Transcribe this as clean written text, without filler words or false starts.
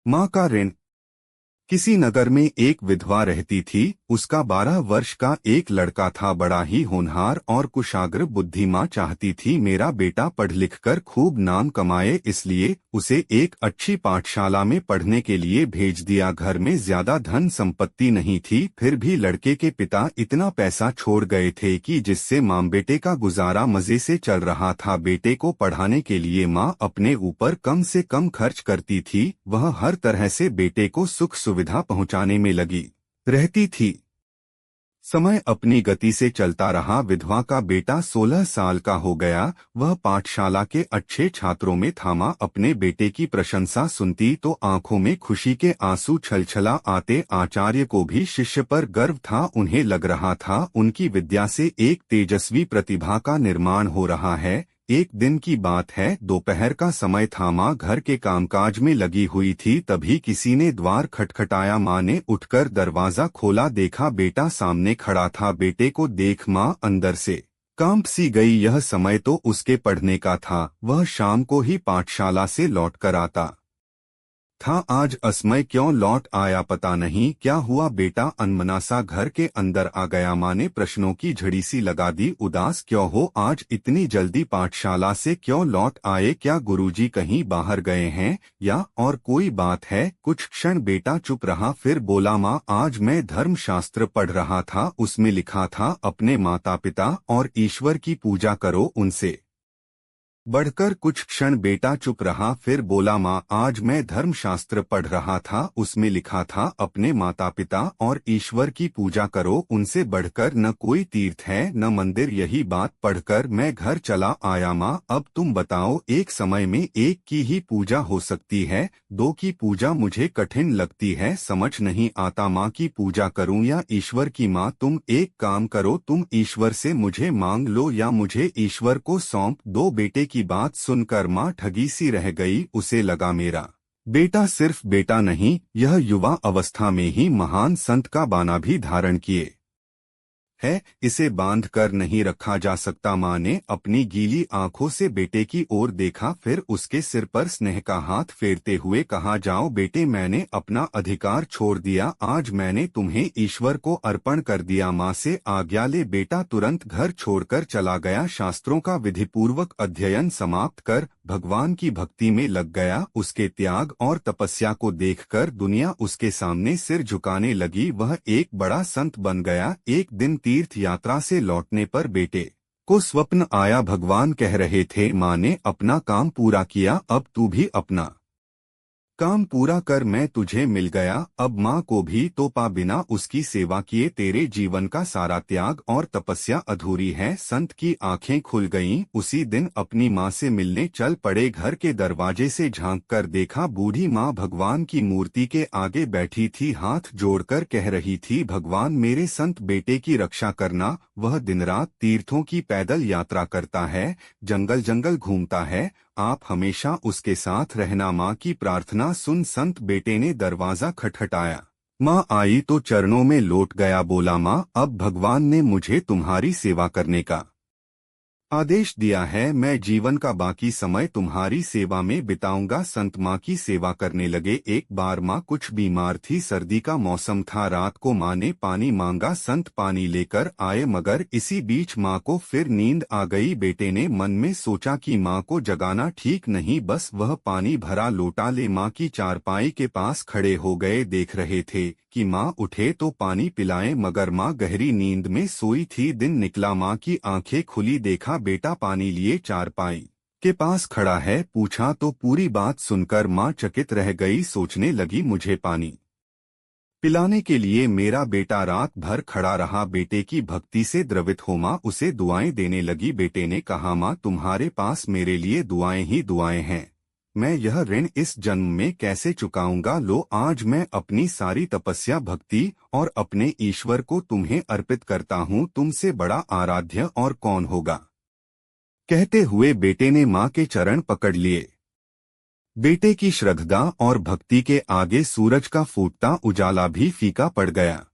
माँ का ऋण। किसी नगर में एक विधवा रहती थी। उसका 12 वर्ष का एक लड़का था, बड़ा ही होनहार और कुशाग्र बुद्धि। माँ चाहती थी मेरा बेटा पढ़ लिख कर खूब नाम कमाए, इसलिए उसे एक अच्छी पाठशाला में पढ़ने के लिए भेज दिया। घर में ज्यादा धन संपत्ति नहीं थी, फिर भी लड़के के पिता इतना पैसा छोड़ गए थे कि जिससे माँ बेटे का गुजारा मजे से चल रहा था। बेटे को पढ़ाने के लिए माँ अपने ऊपर कम से कम खर्च करती थी। वह हर तरह से बेटे को सुख सुविधा पहुंचाने में लगी रहती थी। समय अपनी गति से चलता रहा। विधवा का बेटा 16 साल का हो गया। वह पाठशाला के अच्छे छात्रों में था। माँ अपने बेटे की प्रशंसा सुनती तो आंखों में खुशी के आंसू छलछला आते। आचार्य को भी शिष्य पर गर्व था। उन्हें लग रहा था उनकी विद्या से एक तेजस्वी प्रतिभा का निर्माण हो रहा है। एक दिन की बात है, दोपहर का समय था। माँ घर के कामकाज में लगी हुई थी, तभी किसी ने द्वार खटखटाया। माँ ने उठकर दरवाजा खोला, देखा बेटा सामने खड़ा था। बेटे को देख माँ अंदर से कांप सी गई। यह समय तो उसके पढ़ने का था। वह शाम को ही पाठशाला से लौट कर आता था। आज असमय क्यों लौट आया पता नहीं। क्या हुआ बेटा? अनमना सा घर के अंदर आ गया। माँ ने प्रश्नों की झड़ी सी लगा दी। उदास क्यों हो? आज इतनी जल्दी पाठशाला से क्यों लौट आए? क्या गुरुजी कहीं बाहर गए हैं या और कोई बात है? कुछ क्षण बेटा चुप रहा, फिर बोला माँ आज मैं धर्मशास्त्र पढ़ रहा था। उसमें लिखा था अपने माता पिता और ईश्वर की पूजा करो, उनसे बढ़कर। कुछ क्षण बेटा चुप रहा, फिर बोला माँ आज मैं धर्मशास्त्र पढ़ रहा था। उसमें लिखा था अपने माता पिता और ईश्वर की पूजा करो, उनसे बढ़कर न कोई तीर्थ है न मंदिर। यही बात पढ़कर मैं घर चला आया। माँ अब तुम बताओ, एक समय में एक की ही पूजा हो सकती है, दो की पूजा मुझे कठिन लगती है, समझ नहीं आता माँ की पूजा करूँ या ईश्वर की। माँ तुम एक काम करो, तुम ईश्वर से मुझे मांग लो या मुझे ईश्वर को सौंप दो। बेटे की बात सुनकर माँ ठगी सी रह गई। उसे लगा मेरा बेटा सिर्फ बेटा नहीं, यह युवा अवस्था में ही महान संत का बाना भी धारण किए है, इसे बांध कर नहीं रखा जा सकता। माँ ने अपनी गीली आंखों से बेटे की ओर देखा, फिर उसके सिर पर स्नेह का हाथ फेरते हुए कहा जाओ बेटे, मैंने अपना अधिकार छोड़ दिया। आज मैंने तुम्हें ईश्वर को अर्पण कर दिया। माँ से आज्ञा ले बेटा तुरंत घर छोड़कर चला गया। शास्त्रों का विधिपूर्वक अध्ययन समाप्त कर भगवान की भक्ति में लग गया। उसके त्याग और तपस्या को देखकर दुनिया उसके सामने सिर झुकाने लगी। वह एक बड़ा संत बन गया। एक दिन तीर्थ यात्रा से लौटने पर बेटे को स्वप्न आया। भगवान कह रहे थे माँ ने अपना काम पूरा किया, अब तू भी अपना काम पूरा कर, मैं तुझे मिल गया। अब माँ को भी तो पा, बिना उसकी सेवा किए तेरे जीवन का सारा त्याग और तपस्या अधूरी है। संत की आंखें खुल गईं। उसी दिन अपनी माँ से मिलने चल पड़े। घर के दरवाजे से झांक कर देखा, बूढ़ी माँ भगवान की मूर्ति के आगे बैठी थी, हाथ जोड़कर कह रही थी भगवान मेरे संत बेटे की रक्षा करना। वह दिन रात तीर्थों की पैदल यात्रा करता है, जंगल जंगल घूमता है, आप हमेशा उसके साथ रहना। माँ की प्रार्थना सुन संत बेटे ने दरवाजा खटखटाया। माँ आई तो चरणों में लौट गया, बोला माँ अब भगवान ने मुझे तुम्हारी सेवा करने का आदेश दिया है, मैं जीवन का बाकी समय तुम्हारी सेवा में बिताऊंगा। संत माँ की सेवा करने लगे। एक बार माँ कुछ बीमार थी, सर्दी का मौसम था। रात को माँ ने पानी मांगा, संत पानी लेकर आए, मगर इसी बीच माँ को फिर नींद आ गई। बेटे ने मन में सोचा कि माँ को जगाना ठीक नहीं, बस वह पानी भरा लोटा ले माँ की चारपाई के पास खड़े हो गए। देख रहे थे कि माँ उठे तो पानी पिलाएं, मगर माँ गहरी नींद में सोई थी। दिन निकला, माँ की आंखें खुली, देखा बेटा पानी लिए चारपाई के पास खड़ा है। पूछा तो पूरी बात सुनकर माँ चकित रह गई। सोचने लगी मुझे पानी पिलाने के लिए मेरा बेटा रात भर खड़ा रहा। बेटे की भक्ति से द्रवित हो माँ उसे दुआएं देने लगी। बेटे ने कहा माँ तुम्हारे पास मेरे लिए दुआएं ही दुआएं हैं, मैं यह ऋण इस जन्म में कैसे चुकाऊंगा। लो आज मैं अपनी सारी तपस्या भक्ति और अपने ईश्वर को तुम्हें अर्पित करता हूँ, तुमसे बड़ा आराध्य और कौन होगा। कहते हुए बेटे ने माँ के चरण पकड़ लिए। बेटे की श्रद्धा और भक्ति के आगे सूरज का फूटता उजाला भी फीका पड़ गया।